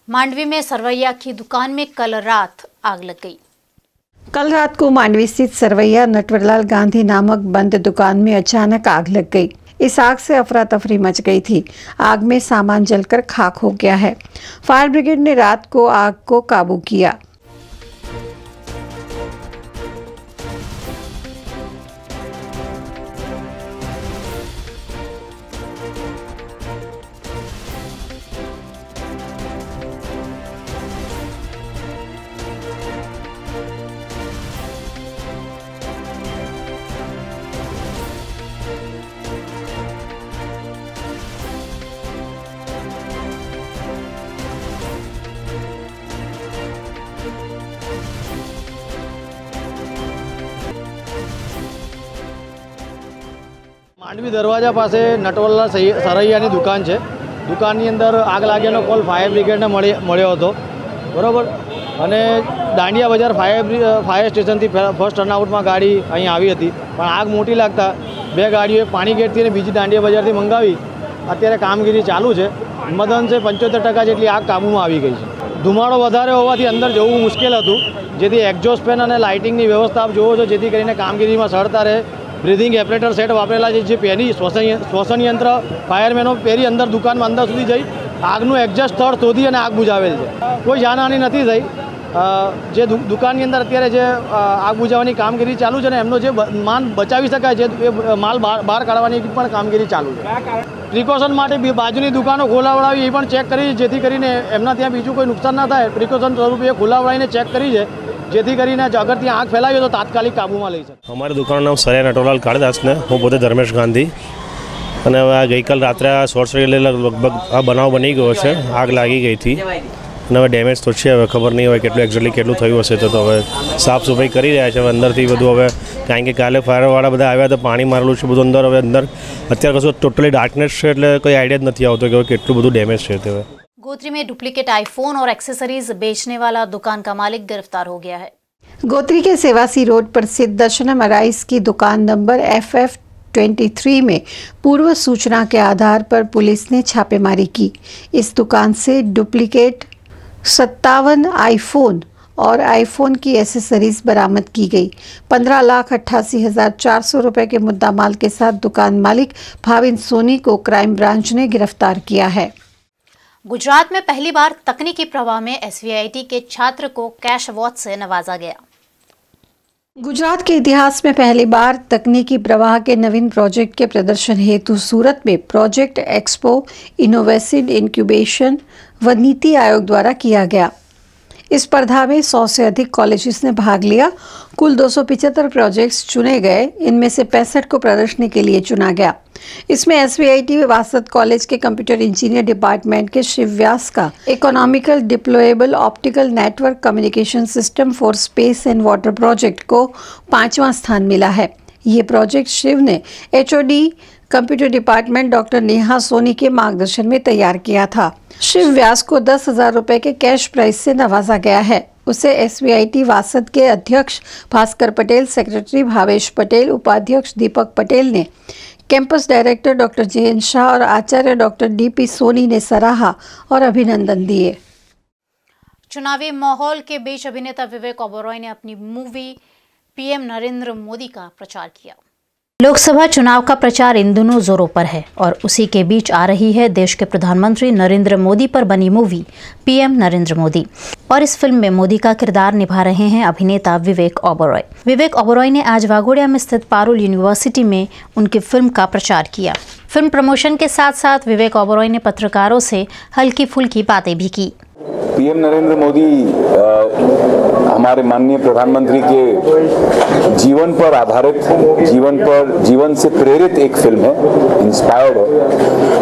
मांडवी में सरवैया की दुकान में कल रात आग लग गई। कल रात को मांडवी स्थित सरवैया नटवरलाल गांधी नामक बंद दुकान में अचानक आग लग गई। इस आग से अफरा तफरी मच गई थी। आग में सामान जलकर खाक हो गया है। फायर ब्रिगेड ने रात को आग को काबू किया। માંડવી દરવાજા પાસે નટવરલાલ સરૈયાની દુકાન છે। દુકાનની અંદર આગ લાગ્યાનો કોલ ફાયર બ્રિગેડને મળ્યો હતો, બરાબર। અને દાંડિયા બજાર ફાયર સ્ટેશનથી ફર્સ્ટ ટર્નઆઉટમાં ગાડી અહીં આવી હતી, પણ આગ મોટી લાગતા બે ગાડીઓ, એક પાણી ગેટથી અને બીજી દાંડિયા બજારથી મંગાવી અત્યારે કામગીરી ચાલુ છે। મદનસે 75% જેટલી આગ કાબૂમાં આવી ગઈ છે। ધુમાડો વધારે હોવાથી અંદર જવું મુશ્કેલ હતું, જેથી એક્ઝોસ્ટ ફેન અને લાઇટિંગની વ્યવસ્થા આપ જોવો છો, જેથી કરીને કામગીરીમાં સરળતા રહે। ब्रीथिंग एपरेटर सेट वापरेला है, पेरी श्वसन यंत्र फायरमेनो पेरी अंदर दुकान में अंदर सुधी जई આગનું એક્ઝેક્ટ સ્થળ શોધી અને આગ બુઝાવેલ છે। કોઈ જાનહાની નથી થઈ। જે દુકાનની અંદર અત્યારે જે આગ બુઝાવવાની કામગીરી ચાલુ છે ને, એમનો જે માલ બચાવી શકાય છે એ માલ બહાર કાઢવાની પણ કામગીરી ચાલુ છે। પ્રિકોશન માટે બાજુની દુકાનો ખોલાવડાવી એ પણ ચેક કરી, જેથી કરીને એમના ત્યાં બીજું કોઈ નુકસાન ના થાય। પ્રિકોશન સ્વરૂપે એ ખોલાવડાવીને ચેક કરી છે, જેથી કરીને અગર ત્યાં આગ ફેલાવી તો તાત્કાલિક કાબૂમાં લઈ શકે। અમારી દુકાનનું નામ સરૈયા નટવરલાલ કાળીદાસ ને હું પોતે ધર્મેશ ગાંધી। અને હવે આ ગઈકાલ રાત્રે આ શોર્ટ સર્કિટ લગભગ આ બનાવ બની ગયો છે, આગ લાગી ગઈ હતી અને હવે ડેમેજ તો છે। હવે ખબર નહીં હોય કેટલું એક્ઝેક્ટલી કેટલું થયું હશે, તો હવે સાફ સફાઈ કરી રહ્યા છે અંદરથી બધું। હવે કારણ કે કાલે ફાયરવાળા બધા આવ્યા તો પાણી મારેલું છે બધું અંદર। હવે અંદર અત્યારે કશું ટોટલી ડાર્કનેસ છે, એટલે કોઈ આઈડિયા જ નથી આવતો કે હવે કેટલું બધું ડેમેજ છે। તે गोत्री में डुप्लीकेट आईफोन और एक्सेसरीज बेचने वाला दुकान का मालिक गिरफ्तार हो गया है। गोत्री के सेवासी रोड पर स्थित दर्शनम अराइस की दुकान नंबर FF23 में पूर्व सूचना के आधार पर पुलिस ने छापेमारी की। इस दुकान से डुप्लीकेट 57 आईफोन और आईफोन की एसेसरीज बरामद की गई। 15,88,400 रुपए के मुद्दामाल के साथ दुकान मालिक भाविन सोनी को क्राइम ब्रांच ने गिरफ्तार किया है। गुजरात में पहली बार तकनीकी प्रवाह में SVIT के छात्र को कैश अवार्ड से नवाजा गया। गुजरात के इतिहास में पहली बार तकनीकी प्रवाह के नवीन प्रोजेक्ट के प्रदर्शन हेतु सूरत में प्रोजेक्ट एक्सपो इनोवेशन इंक्यूबेशन व नीति आयोग द्वारा किया गया। इस स्पर्धा में 100 से अधिक कॉलेजेस ने भाग लिया। कुल 275 प्रोजेक्ट्स चुने गए, इनमें से 65 को प्रदर्शनी के लिए चुना गया। इसमें SVIT वासद कॉलेज के कंप्यूटर इंजीनियर डिपार्टमेंट के शिव व्यास का economical deployable optical network communication system for space and water project को 5वां स्थान मिला है। ये प्रोजेक्ट शिव ने HOD computer department doctor Neha Soni के मार्गदर्शन में तैयार किया था। शिव व्यास को 10,000 रुपए के कैश प्राइज से नवाजा गया है। उसे SVIT वासद के अध्यक्ष भास्कर पटेल, सेक्रेटरी भावेश पटेल, उपाध्यक्ष दीपक पटेल ने, campus director doctor Jayant Shah और आचार्य डॉक्टर DP सोनी ने सराहा और अभिनंदन दिए। चुनावी माहौल के बीच अभिनेता विवेक ओबरॉय ने अपनी मूवी PM नरेंद्र मोदी का प्रचार किया। लोकसभा चुनाव का प्रचार इन दिनों जोरों पर है और उसी के बीच आ रही है देश के प्रधानमंत्री नरेंद्र मोदी पर बनी मूवी PM नरेंद्र मोदी। और इस फिल्म में मोदी का किरदार निभा रहे हैं अभिनेता विवेक ओबरॉय। विवेक ओबरॉय ने आज वाघोडिया में स्थित पारुल यूनिवर्सिटी में उनकी फिल्म का प्रचार किया। फिल्म प्रमोशन के साथ साथ विवेक ओबरॉय ने पत्रकारों से हल्की फुल्की बातें भी की। PM नरेंद्र मोदी हमारा हमारे माननीय प्रधानमंत्री के जीवन पर आधारित, जीवन से प्रेरित एक फिल्म है, इंस्पायर्ड है।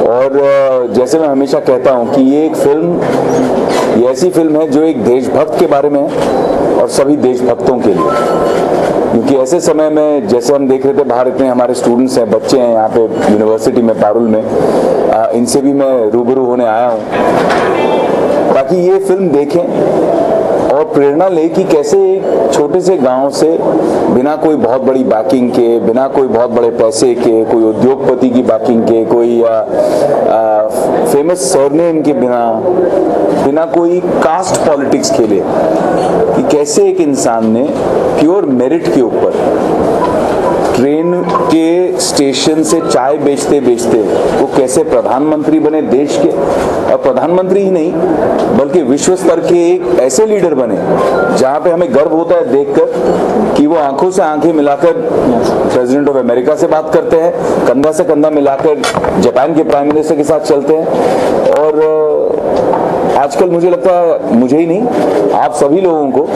और जैसे मैं हमेशा कहता हूं कि ये एक फिल्म, ये ऐसी फिल्म है जो एक देशभक्त के बारे में है और सभी देशभक्तों के लिए, क्योंकि ऐसे समय में जैसे हम देख रहे थे बाहर इतने हमारे स्टूडेंट्स हैं, बच्चे हैं यहाँ पे यूनिवर्सिटी में, पारुल में, इनसे भी मैं रूबरू होने आया हूँ ताकि ये फिल्म देखें और प्रेरणा ले कि कैसे एक छोटे से गांव से बिना कोई बहुत बड़ी बैकिंग के, बिना कोई बहुत बड़े पैसे के, कोई उद्योगपति की बैकिंग के, कोई फेमस सरनेम के बिना कोई कास्ट पॉलिटिक्स के लिए, कि कैसे एक इंसान ने प्योर मेरिट के ऊपर ट्रेन के स्टेशन से चाय बेचते बेचते वो कैसे प्रधानमंत्री बने देश के, और प्रधानमंत्री ही नहीं बल्कि विश्व स्तर के एक ऐसे लीडर बने जहां पे हमें गर्व होता है देखकर कि वो आंखों से आंखें मिलाकर प्रेसिडेंट ऑफ अमेरिका से बात करते हैं, कंधा से कंधा मिलाकर जापान के प्राइम मिनिस्टर के साथ चलते हैं। और आजकल मुझे लगता है, मुझे ही नहीं आप सभी लोगों को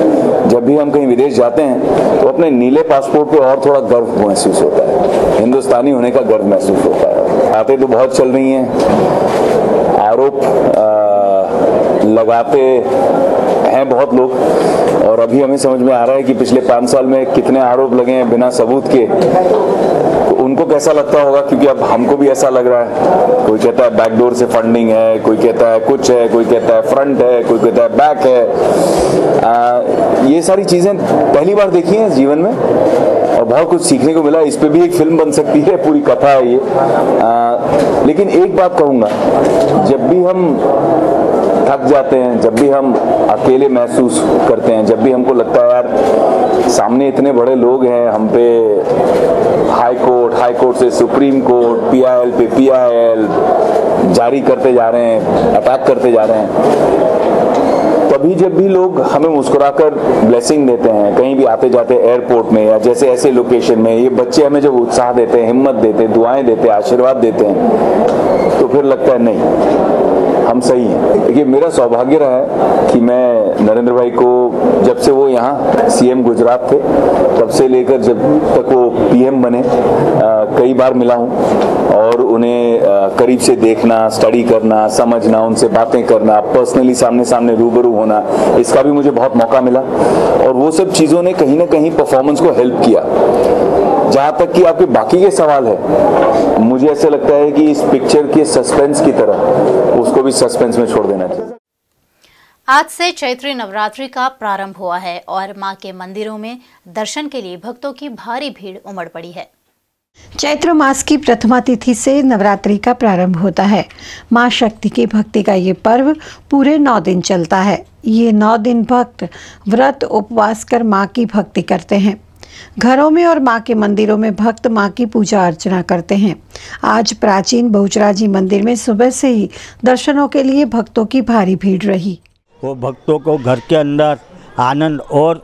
जब भी हम कहीं विदेश जाते हैं तो अपने नीले पासपोर्ट पे और थोड़ा गर्व महसूस होता है, हिंदुस्तानी होने का गर्व महसूस होता है। बातें तो बहुत चल रही हैं, आरोप लगाते हैं बहुत लोग, और अभी हमें समझ में आ रहा है कि पिछले 5 साल में कितने आरोप लगे हैं बिना सबूत के। उनको कैसा लगता होगा, क्योंकि अब हमको भी ऐसा लग रहा है। कोई कहता है बैकडोर से फंडिंग है, कोई कहता है कुछ है, कोई कहता है फ्रंट है, कोई कहता है बैक है। ये सारी चीजें पहली बार देखी हैं जीवन में और बहुत कुछ सीखने को मिला। इस पे भी एक फिल्म बन सकती है, पूरी कथा है ये। लेकिन एक बात कहूंगा, जब भी हम थक जाते हैं, जब भी हम अकेले महसूस करते हैं, जब भी हमको लगता है यार सामने इतने बड़े लोग हैं, हम पे हाई कोर्ट से सुप्रीम कोर्ट, PIL पे PIL जारी करते जा रहे हैं, अटैक करते जा रहे हैं, तभी जब भी लोग हमें मुस्कुराकर ब्लेसिंग देते हैं कहीं भी आते जाते एयरपोर्ट में या जैसे ऐसे लोकेशन में, ये बच्चे हमें जब उत्साह देते हैं, हिम्मत देते हैं, दुआएं देते हैं, आशीर्वाद देते हैं, तो फिर लगता है नहीं हम सही हैं। देखिए मेरा सौभाग्य रहा है कि मैं नरेंद्र भाई को जब से वो यहाँ CM गुजरात थे तब से लेकर जब तक वो PM बने कई बार मिला हूँ और उन्हें करीब से देखना, स्टडी करना, समझना, उनसे बातें करना, पर्सनली सामने सामने रूबरू होना, इसका भी मुझे बहुत मौका मिला। और वो सब चीज़ों ने कहीं ना कहीं परफॉर्मेंस को हेल्प किया। जहाँ तक कि आपके बाकी के सवाल है, मुझे ऐसा लगता है कि इस पिक्चर के सस्पेंस की तरह उसको भी सस्पेंस में छोड़ देना चाहिए। आज से चैत्री नवरात्रि का प्रारंभ हुआ है और मां के मंदिरों में दर्शन के लिए भक्तों की भारी भीड़ उमड़ पड़ी है। चैत्र मास की प्रथमा तिथि से नवरात्रि का प्रारंभ होता है। मां शक्ति की भक्ति का ये पर्व पूरे 9 दिन चलता है। ये 9 दिन भक्त व्रत उपवास कर मां की भक्ति करते हैं। घरों में और मां के मंदिरों में भक्त मां की पूजा अर्चना करते हैं। आज प्राचीन बहुचराजी मंदिर में सुबह से ही दर्शनों के लिए भक्तों की भारी भीड़ रही। वो भक्तों को घर के अंदर आनंद और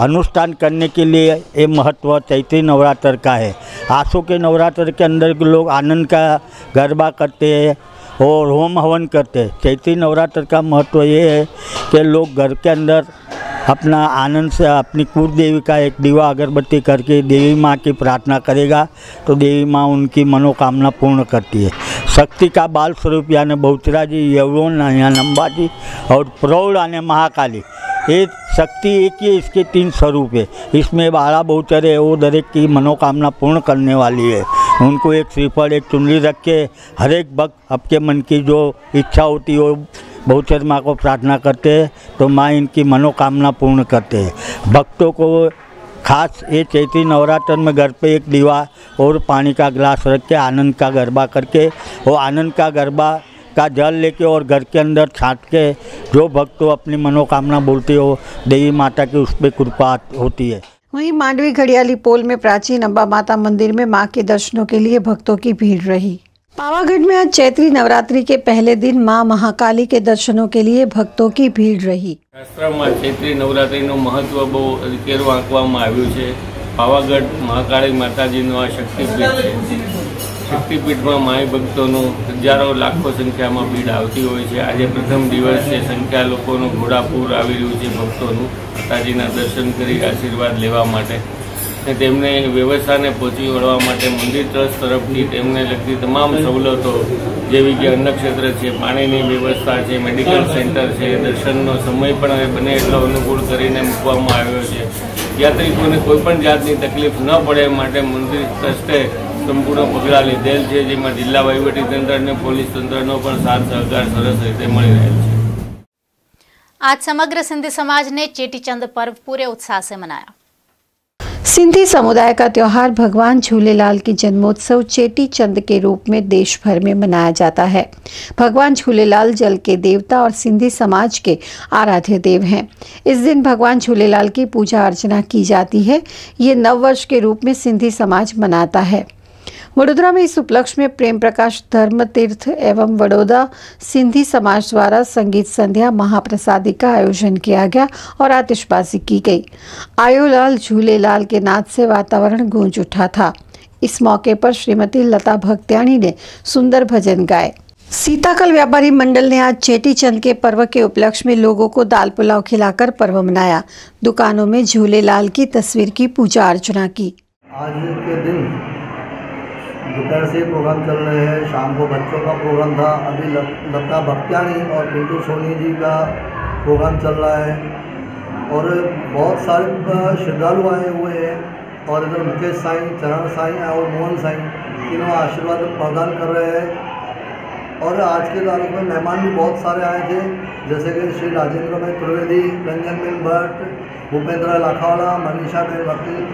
अनुष्ठान करने के लिए ये महत्व चैत्री नवरात्र का है। आसो के नवरात्र के अंदर लोग आनंद का गरबा करते हैं और होम हवन करते हैं। चैत्री नवरात्र का महत्व ये है कि लोग घर के अंदर अपना आनंद से अपनी कुल देवी का एक दीवा अगरबत्ती करके देवी माँ की प्रार्थना करेगा तो देवी माँ उनकी मनोकामना पूर्ण करती है। शक्ति का बाल स्वरूप यानी बहुचराजी, यवोन यानी अंबाजी और प्रौढ़ यानी महाकाली, ये शक्ति एक ही, इसके 3 स्वरूप है। इसमें 12 बहुचरे वो दरेक की मनोकामना पूर्ण करने वाली है। उनको एक श्रीफल, एक चुनरी रख के हर एक भक्त आपके मन की जो इच्छा होती है वो बहुचर माँ को प्रार्थना करते हैं तो माँ इनकी मनोकामना पूर्ण करते हैं। भक्तों को खास ये चैत्री नवरात्र में घर पे एक दीवा और पानी का गिलास रख के आनंद का गरबा करके वो आनंद का गरबा का जल लेके और घर के अंदर छाट के जो भक्त अपनी मनोकामना बोलते हो देवी माता की उस पर कृपा होती है। वहीं मांडवी घड़ियाली पोल में प्राचीन अम्बा माता मंदिर में मां के दर्शनों के लिए भक्तों की भीड़ रही। पावागढ़ में आज चैत्री नवरात्रि के पहले दिन मां महाकाली के दर्शनों के लिए भक्तों की भीड़ रही। શાસ્ત્રમાં ચૈત્રી નવરાત્રિનું મહત્વ બહુ કેરું આંકવામાં આવ્યું છે। પાવાગઢ મહાકાળી માતાજીનું આ શક્તિપીઠ છે। શક્તિપીઠમાં માઈ ભક્તોનું હજારો લાખો સંખ્યામાં ભીડ આવતી હોય છે। આજે પ્રથમ દિવસ છે, સંખ્યા લોકોનું ઘોડાપૂર આવી રહ્યું છે ભક્તોનું માતાજીના દર્શન કરી આશીર્વાદ લેવા માટે અને તેમને વ્યવસ્થાને પહોંચી વળવા માટે મંદિર ટ્રસ્ટ તરફથી તેમને લગતી તમામ સવલતો જેવી કે અન્નક્ષેત્ર છે, પાણીની વ્યવસ્થા છે, મેડિકલ સેન્ટર છે, દર્શનનો સમય પણ હવે બને એટલો અનુકૂળ કરીને મૂકવામાં આવ્યો છે। યાત્રિકોને કોઈપણ જાતની તકલીફ ન પડે માટે મંદિર ટ્રસ્ટે સંપૂર્ણ પગલાં લીધેલ છે, જેમાં જિલ્લા વહીવટીતંત્ર અને પોલીસ તંત્રનો પણ સાથ સહકાર સરસ રીતે મળી રહેલ છે। आज समग्र सिंधी समाज ने चेटीचंद पर्व पूरे उत्साह से मनाया। सिंधी समुदाय का त्योहार भगवान झूलेलाल की जन्मोत्सव चेटी चंद के रूप में देश भर में मनाया जाता है। भगवान झूलेलाल जल के देवता और सिंधी समाज के आराध्य देव हैं। इस दिन भगवान झूलेलाल की पूजा अर्चना की जाती है। ये नववर्ष के रूप में सिंधी समाज मनाता है। वडोदरा में इस उपलक्ष्य में प्रेम प्रकाश धर्म तीर्थ एवं वडोदरा सिंधी समाज द्वारा संगीत संध्या महाप्रसादी का आयोजन किया गया और आतिशबाजी की गई। आयोलाल झूलेलाल के नाद से वातावरण गूंज उठा था। इस मौके पर श्रीमती लता भक्त्याणी ने सुंदर भजन गाए। सीताकल व्यापारी मंडल ने आज चेटीचंद के पर्व के उपलक्ष्य में लोगों को दाल पुलाव खिलाकर पर्व मनाया। दुकानों में झूलेलाल की तस्वीर की पूजा अर्चना की। आज के दिन दोपहर से प्रोग्राम चल रहे हैं, शाम को बच्चों का प्रोग्राम था, अभी लता भक्त्याणी और पिंटू सोनी जी का प्रोग्राम चल रहा है और बहुत सारे श्रद्धालु आए हुए हैं और इधर मुकेश साईं, चरण साईं और मोहन साईं तीनों आशीर्वाद प्रदान कर रहे हैं। और आज के तारीख में मेहमान भी बहुत सारे आए थे, जैसे कि श्री राजेंद्र भाई त्रिवेदी, रंजन बेन भट्ट, भूपेंद्र लाखावाला, मनीषा बेन वकील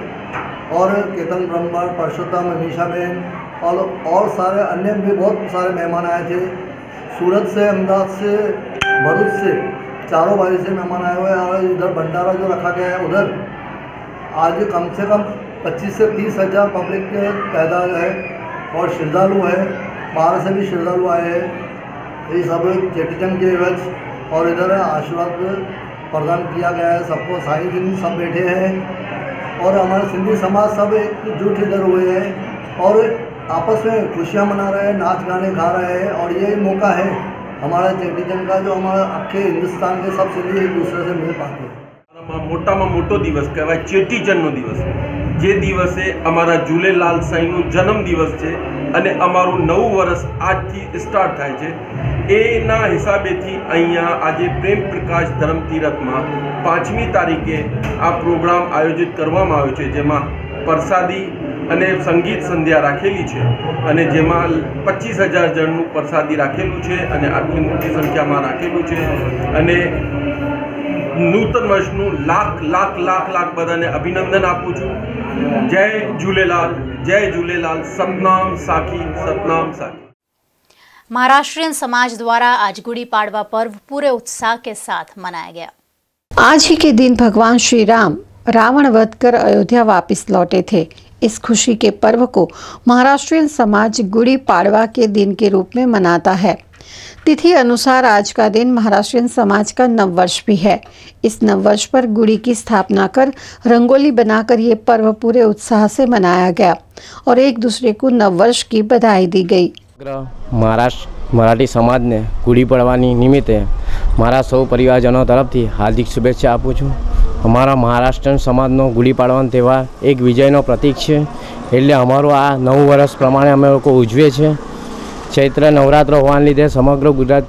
और केतन ब्रह्मण, परशुत्तम, मनीषा बेन और सारे अन्य भी बहुत सारे मेहमान आए थे। सूरत से, अहमदाबाद से, भरूच से, चारों बारी से मेहमान आए हुए हैं। और इधर भंडारा जो रखा गया है उधर आज कम से कम 25 से 30 हज़ार पब्लिक के तादाद है और श्रद्धालु है, बाहर से भी श्रद्धालु आए हैं। ये सब चेटीचंद के एवज और इधर आशीर्वाद प्रदान किया गया है सबको। सारी दिन सब बैठे हैं और हमारे सिंधी समाज सब एकजुट इधर हुए हैं और आपस में खुशियाँ मना रहे हैं, नाच गाने गा रहे हैं। और यही मौका है हमारा चेटीचंद का, जो हमारा आखे हिंदुस्तान के सब सिंधी एक दूसरे से मिल पाते हैं। મોટામાં મોટો દિવસ કહેવાય ચેટીચંદનો દિવસ, જે દિવસે અમારા ઝૂલેલાલ સાંઈનો જન્મ દિવસ છે અને અમારું નવું વર્ષ આજથી સ્ટાર્ટ થાય છે। એના હિસાબેથી અહીંયા આજે પ્રેમ પ્રકાશ ધર્મ તીરથમાં 5મી તારીખે આ પ્રોગ્રામ આયોજિત કરવામાં આવ્યો છે, જેમાં પ્રસાદી અને સંગીત સંધ્યા રાખેલી છે અને જેમાં 25,000 જણનું પ્રસાદી રાખેલું છે અને આટલી મોટી સંખ્યામાં રાખેલું છે અને નૂતન વર્ષનું લાખ લાખ લાખ લાખ બધાને અભિનંદન આપું છું। જય ઝૂલેલાલ, જય ઝૂલેલાલ, સતનામ સાખી, સતનામ સાખી। महाराष्ट्रियन समाज द्वारा आज गुड़ी पाड़वा पर्व पूरे उत्साह के साथ मनाया गया। आज ही के दिन भगवान श्री राम रावण वध कर अयोध्या वापस लौटे थे। इस खुशी के पर्व को महाराष्ट्रियन समाज गुड़ी पाड़वा के दिन के रूप में मनाता है। तिथि अनुसार आज का दिन महाराष्ट्रियन समाज का नववर्ष भी है। इस नववर्ष पर गुड़ी की स्थापना कर रंगोली बनाकर ये पर्व पूरे उत्साह से मनाया गया और एक दूसरे को नववर्ष की बधाई दी गई। महाराष्ट्र मराठी समाजने गुड़ी પડવાની નિમિત્તે મારા સૌ પરિવારજનો તરફથી હાર્દિક શુભેચ્છા આપું છું। અમારા મહારાષ્ટ્રન સમાજનો ગુડી પાડવાનો તહેવાર એક વિજયનો પ્રતીક છે, એટલે અમારું આ નવું વર્ષ પ્રમાણે અમે લોકો ઉજવીએ છીએ। ચૈત્ર નવરાત્ર હોવાને લીધે સમગ્ર ગુજરાત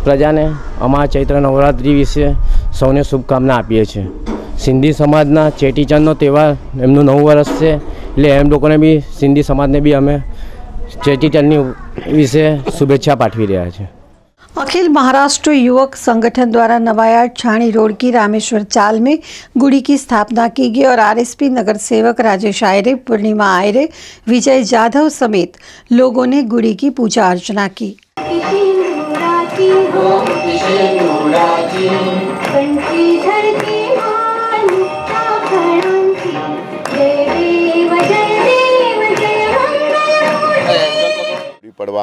પ્રજાને અમારા ચૈત્ર નવરાત્રિ વિશે સૌને શુભકામના આપીએ છીએ। સિંધી સમાજના ચેટીચંદનો તહેવાર એમનું નવું વર્ષ છે, એટલે એમ લોકોને બી સિંધી સમાજને બી અમે चेटीचंद विषय शुभेच्छा पाठवी रहा है। अखिल महाराष्ट्र युवक संगठन द्वारा नवायार्ड छाणी रोड की रामेश्वर चाल में गुड़ी की स्थापना की गई और आरएसपी नगर सेवक राजेश आयरे, पूर्णिमा आयरे, विजय जाधव समेत लोगों ने गुड़ी की पूजा अर्चना की। પડવા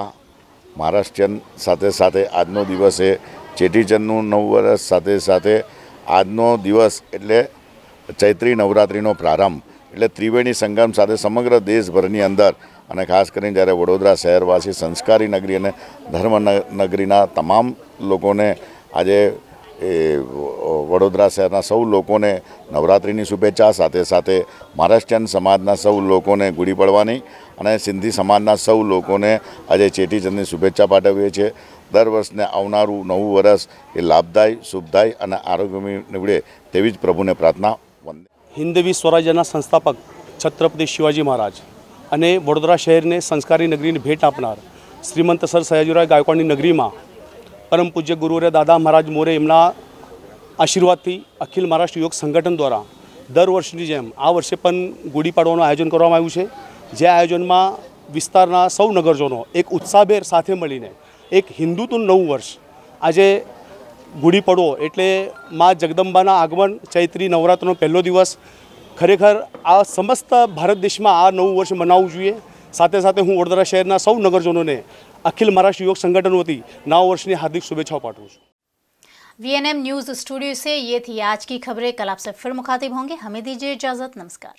મહારાષ્ટ્રીયન સાથે સાથે આજનો દિવસ છે ચેટીચંદનું નવું વર્ષ, સાથે સાથે આજનો દિવસ એટલે ચૈત્રી નવરાત્રિનો પ્રારંભ એટલે ત્રિવેણી સંગમ સાથે સમગ્ર દેશભરની અંદર અને ખાસ કરીને જ્યારે વડોદરા શહેરવાસી સંસ્કારી નગરી અને ધર્મ નગરીના તમામ લોકોને આજે વડોદરા શહેરના સૌ લોકોને નવરાત્રિની શુભેચ્છા, સાથે સાથે મહારાષ્ટ્રીયન સમાજના સૌ લોકોને ગુડી પડવાની અને સિંધી સમાજના સૌ લોકોને આજે ચેટીચંદની શુભેચ્છા પાઠવીએ છીએ. દર વર્ષને આવનારું નવું વર્ષ એ લાભદાયી, શુભદાયી અને આરોગ્યમય નીવડે તેવી જ પ્રભુને પ્રાર્થના. હિન્દવી સ્વરાજ્યના સંસ્થાપક છત્રપતિ શિવાજી મહારાજ અને વડોદરા શહેરને સંસ્કારી નગરીની ભેટ આપનાર શ્રીમંત સર સયાજીરાવ ગાયકવાડની નગરીમાં પરમ પૂજ્ય ગુરુવર્ય દાદા મહારાજ મોરે એમના આશીર્વાદથી અખિલ મહારાષ્ટ્ર યોગ સંગઠન દ્વારા દર વર્ષની જેમ આ વર્ષે પણ ગુડી પાડવાનું આયોજન કરવામાં આવ્યું છે. જે આયોજનમાં વિસ્તારના સૌ નગરજનો એક ઉત્સાહભેર સાથે મળીને એક હિન્દુત્વનું નવું વર્ષ આજે ગુડી પડવો એટલે મા જગદંબાના આગમન, ચૈત્રી નવરાત્રનો પહેલો દિવસ. ખરેખર આ સમસ્ત ભારત દેશમાં આ નવું વર્ષ મનાવવું જોઈએ. સાથે સાથે હું વડોદરા શહેરના સૌ નગરજનોને अखिल महाराष्ट्र योग संगठन वती नव वर्ष की हार्दिक शुभेच्छाओं पाठवूं छूं. VNM न्यूज स्टूडियो से ये थी आज की खबरें. कल आपसे फिर मुखातिब होंगे. हमें दीजिए इजाजत. नमस्कार.